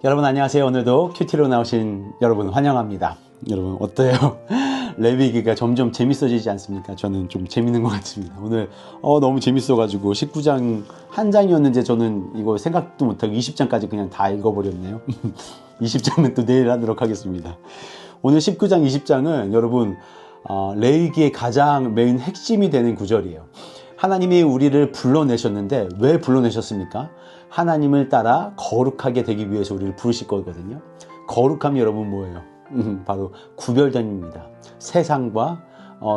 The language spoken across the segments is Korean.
여러분 안녕하세요. 오늘도 큐티로 나오신 여러분 환영합니다. 여러분 어때요? 레위기가 점점 재밌어지지 않습니까? 저는 좀 재밌는 것 같습니다. 오늘 너무 재밌어가지고 19장 한 장이었는데 저는 이거 생각도 못하고 20장까지 그냥 다 읽어버렸네요. 20장은 또 내일 하도록 하겠습니다. 오늘 19장 20장은 여러분 레위기의 가장 메인 핵심이 되는 구절이에요. 하나님이 우리를 불러내셨는데 왜 불러내셨습니까? 하나님을 따라 거룩하게 되기 위해서 우리를 부르실 거거든요. 거룩함이 여러분 뭐예요? 바로 구별됨입니다. 세상과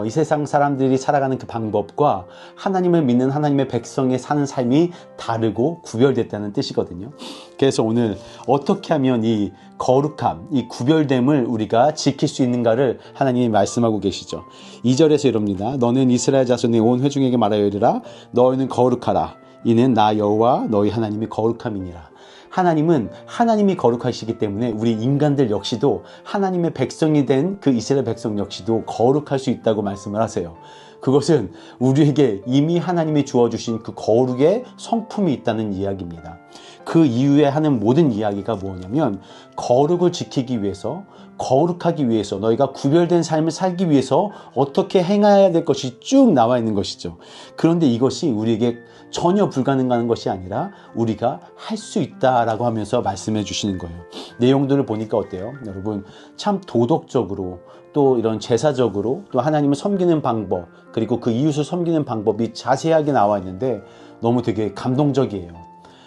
이 세상 사람들이 살아가는 그 방법과 하나님을 믿는 하나님의 백성의 사는 삶이 다르고 구별됐다는 뜻이거든요. 그래서 오늘 어떻게 하면 이 거룩함, 이 구별됨을 우리가 지킬 수 있는가를 하나님이 말씀하고 계시죠. 2절에서 이럽니다. 너는 이스라엘 자손의 온 회중에게 말하여 이르라. 너희는 거룩하라. 이는 나 여호와 너희 하나님이 거룩함이니라. 하나님은 하나님이 거룩하시기 때문에 우리 인간들 역시도 하나님의 백성이 된 그 이스라엘 백성 역시도 거룩할 수 있다고 말씀을 하세요. 그것은 우리에게 이미 하나님이 주어주신 그 거룩의 성품이 있다는 이야기입니다. 그 이후에 하는 모든 이야기가 뭐냐면 거룩을 지키기 위해서, 거룩하기 위해서, 너희가 구별된 삶을 살기 위해서 어떻게 행해야 될 것이 쭉 나와 있는 것이죠. 그런데 이것이 우리에게 전혀 불가능한 것이 아니라 우리가 할 수 있다라고 하면서 말씀해 주시는 거예요. 내용들을 보니까 어때요? 여러분 참 도덕적으로 또 이런 제사적으로 또 하나님을 섬기는 방법 그리고 그 이웃을 섬기는 방법이 자세하게 나와 있는데 너무 되게 감동적이에요.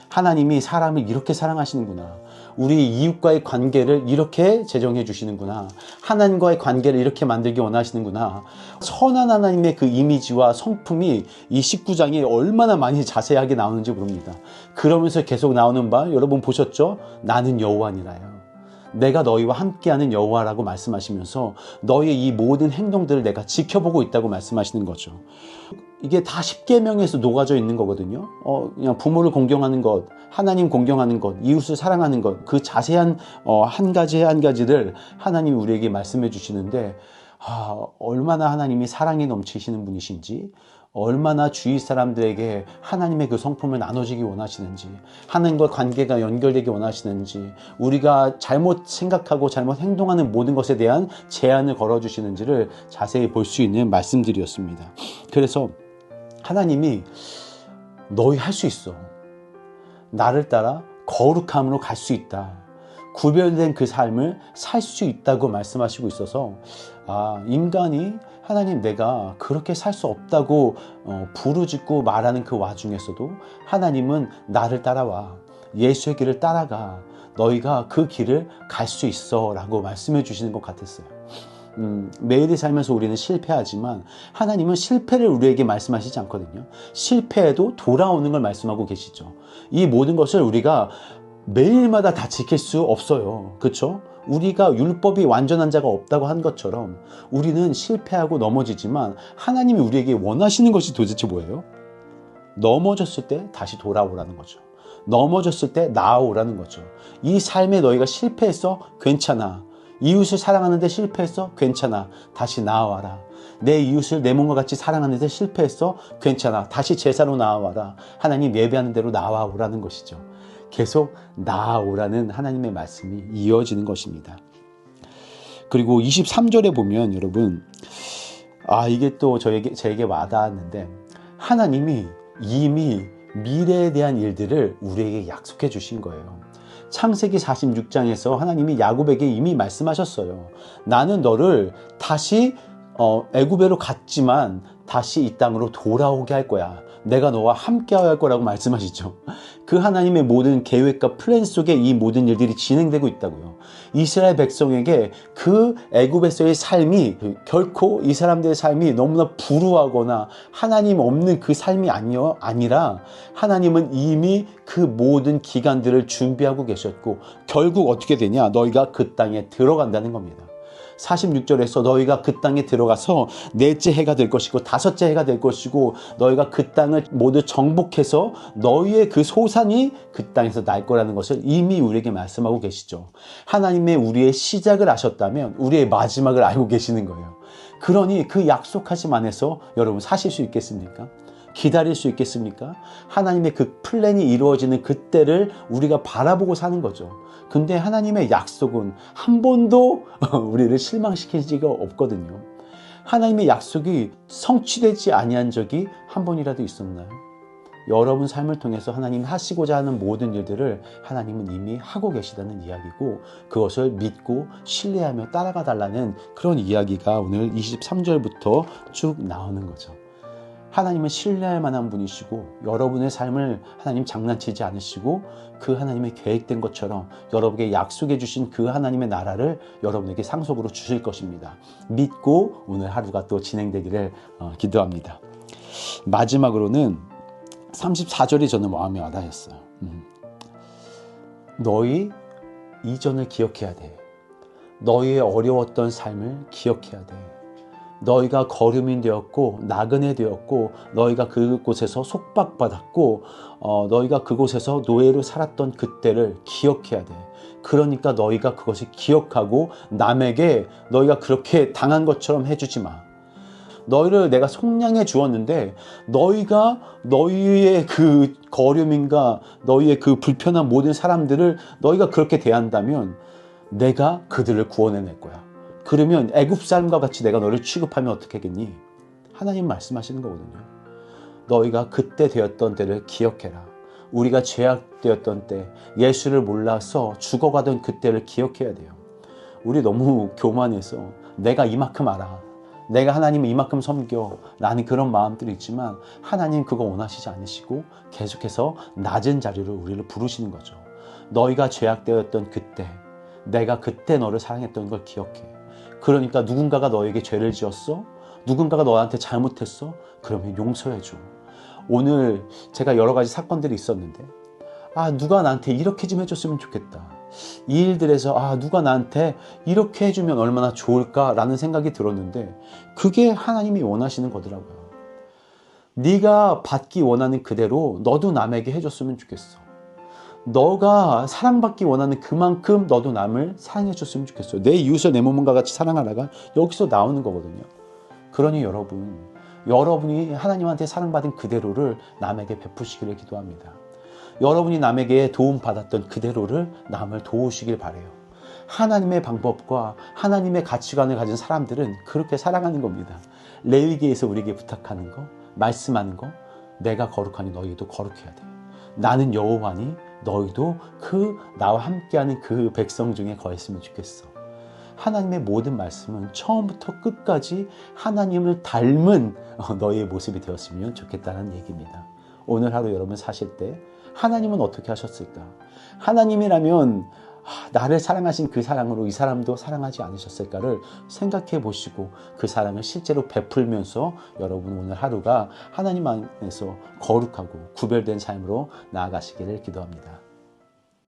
하나님이 사람을 이렇게 사랑하시는구나. 우리 이웃과의 관계를 이렇게 제정해 주시는구나. 하나님과의 관계를 이렇게 만들기 원하시는구나. 선한 하나님의 그 이미지와 성품이 이 19장에 얼마나 많이 자세하게 나오는지 모릅니다. 그러면서 계속 나오는 바 여러분 보셨죠? 나는 여호와니라요. 내가 너희와 함께하는 여호와라고 말씀하시면서 너희의 이 모든 행동들을 내가 지켜보고 있다고 말씀하시는 거죠. 이게 다 십계명에서 녹아져 있는 거거든요. 그냥 부모를 공경하는 것, 하나님 공경하는 것, 이웃을 사랑하는 것, 그 자세한 한 가지 한 가지를 하나님이 우리에게 말씀해 주시는데 얼마나 하나님이 사랑이 넘치시는 분이신지, 얼마나 주위 사람들에게 하나님의 그 성품을 나눠주기 원하시는지, 하나님과 관계가 연결되기 원하시는지, 우리가 잘못 생각하고 잘못 행동하는 모든 것에 대한 제안을 걸어주시는지를 자세히 볼 수 있는 말씀들이었습니다. 그래서 하나님이 너희 할 수 있어. 나를 따라 거룩함으로 갈 수 있다. 구별된 그 삶을 살 수 있다고 말씀하시고 있어서 인간이 하나님 내가 그렇게 살 수 없다고 부르짖고 말하는 그 와중에서도 하나님은 나를 따라와. 예수의 길을 따라가. 너희가 그 길을 갈 수 있어 라고 말씀해 주시는 것 같았어요. 매일의 삶에서 우리는 실패하지만 하나님은 실패를 우리에게 말씀하시지 않거든요. 실패해도 돌아오는 걸 말씀하고 계시죠. 이 모든 것을 우리가 매일마다 다 지킬 수 없어요. 그렇죠? 우리가 율법이 완전한 자가 없다고 한 것처럼 우리는 실패하고 넘어지지만 하나님이 우리에게 원하시는 것이 도대체 뭐예요? 넘어졌을 때 다시 돌아오라는 거죠. 넘어졌을 때 나아오라는 거죠. 이 삶에 너희가 실패했어? 괜찮아. 이웃을 사랑하는데 실패했어? 괜찮아. 다시 나아와라. 내 이웃을 내 몸과 같이 사랑하는데 실패했어? 괜찮아. 다시 제사로 나아와라. 하나님 예배하는 대로 나아오라는 것이죠. 계속 나아오라는 하나님의 말씀이 이어지는 것입니다. 그리고 23절에 보면 여러분 이게 또 저에게 와닿았는데 하나님이 이미 미래에 대한 일들을 우리에게 약속해 주신 거예요. 창세기 46장에서 하나님이 야곱에게 이미 말씀하셨어요. 나는 너를 다시 애굽으로 갔지만 다시 이 땅으로 돌아오게 할 거야. 내가 너와 함께 할 거라고 말씀하시죠. 그 하나님의 모든 계획과 플랜 속에 이 모든 일들이 진행되고 있다고요. 이스라엘 백성에게 그 애굽에서의 삶이 결코 이 사람들의 삶이 너무나 불우하거나 하나님 없는 그 삶이 아니라 하나님은 이미 그 모든 기간들을 준비하고 계셨고 결국 어떻게 되냐? 너희가 그 땅에 들어간다는 겁니다. 46절에서 너희가 그 땅에 들어가서 넷째 해가 될 것이고 다섯째 해가 될 것이고 너희가 그 땅을 모두 정복해서 너희의 그 소산이 그 땅에서 날 거라는 것을 이미 우리에게 말씀하고 계시죠. 하나님의 우리의 시작을 아셨다면 우리의 마지막을 알고 계시는 거예요. 그러니 그 약속하심 안에서 여러분 사실 수 있겠습니까? 기다릴 수 있겠습니까? 하나님의 그 플랜이 이루어지는 그때를 우리가 바라보고 사는 거죠. 근데 하나님의 약속은 한 번도 우리를 실망시킨 적이 없거든요. 하나님의 약속이 성취되지 아니한 적이 한 번이라도 있었나요? 여러분 삶을 통해서 하나님이 하시고자 하는 모든 일들을 하나님은 이미 하고 계시다는 이야기고, 그것을 믿고 신뢰하며 따라가 달라는 그런 이야기가 오늘 23절부터 쭉 나오는 거죠. 하나님은 신뢰할 만한 분이시고, 여러분의 삶을 하나님 장난치지 않으시고, 그 하나님의 계획된 것처럼 여러분에게 약속해 주신 그 하나님의 나라를 여러분에게 상속으로 주실 것입니다. 믿고 오늘 하루가 또 진행되기를 기도합니다. 마지막으로는 34절이 저는 마음에 와닿았어요. 너희 이전을 기억해야 돼. 너희의 어려웠던 삶을 기억해야 돼. 너희가 거류민 되었고 나그네 되었고, 너희가 그곳에서 속박받았고, 너희가 그곳에서 노예로 살았던 그때를 기억해야 돼. 그러니까 너희가 그것을 기억하고 남에게 너희가 그렇게 당한 것처럼 해주지 마. 너희를 내가 속량해 주었는데 너희가 너희의 그 거류민과 너희의 그 불편한 모든 사람들을 너희가 그렇게 대한다면 내가 그들을 구원해낼 거야. 그러면 애굽 사람과 같이 내가 너를 취급하면 어떻게 하겠니? 하나님 말씀하시는 거거든요. 너희가 그때 되었던 때를 기억해라. 우리가 죄악되었던 때, 예수를 몰라서 죽어가던 그때를 기억해야 돼요. 우리 너무 교만해서 내가 이만큼 알아, 내가 하나님을 이만큼 섬겨 라는 그런 마음들이 있지만, 하나님 그거 원하시지 않으시고 계속해서 낮은 자리로 우리를 부르시는 거죠. 너희가 죄악되었던 그때, 내가 그때 너를 사랑했던 걸 기억해. 그러니까 누군가가 너에게 죄를 지었어? 누군가가 너한테 잘못했어? 그러면 용서해줘. 오늘 제가 여러 가지 사건들이 있었는데, 누가 나한테 이렇게 좀 해줬으면 좋겠다. 이 일들에서 누가 나한테 이렇게 해주면 얼마나 좋을까라는 생각이 들었는데, 그게 하나님이 원하시는 거더라고요. 네가 받기 원하는 그대로 너도 남에게 해줬으면 좋겠어. 너가 사랑받기 원하는 그만큼 너도 남을 사랑해줬으면 좋겠어요. 내 이웃을 내 몸과 같이 사랑하라가 여기서 나오는 거거든요. 그러니 여러분이 하나님한테 사랑받은 그대로를 남에게 베푸시기를 기도합니다. 여러분이 남에게 도움받았던 그대로를 남을 도우시길 바라요. 하나님의 방법과 하나님의 가치관을 가진 사람들은 그렇게 살아가는 겁니다. 레위기에서 우리에게 부탁하는 거, 말씀하는 거, 내가 거룩하니 너희도 거룩해야 돼. 나는 여호와니 너희도 나와 함께하는 그 백성 중에 거했으면 좋겠어. 하나님의 모든 말씀은 처음부터 끝까지 하나님을 닮은 너희의 모습이 되었으면 좋겠다는 얘기입니다. 오늘 하루 여러분 사실 때 하나님은 어떻게 하셨을까? 하나님이라면 나를 사랑하신 그 사랑으로 이 사람도 사랑하지 않으셨을까를 생각해 보시고 그 사랑을 실제로 베풀면서 여러분 오늘 하루가 하나님 안에서 거룩하고 구별된 삶으로 나아가시기를 기도합니다.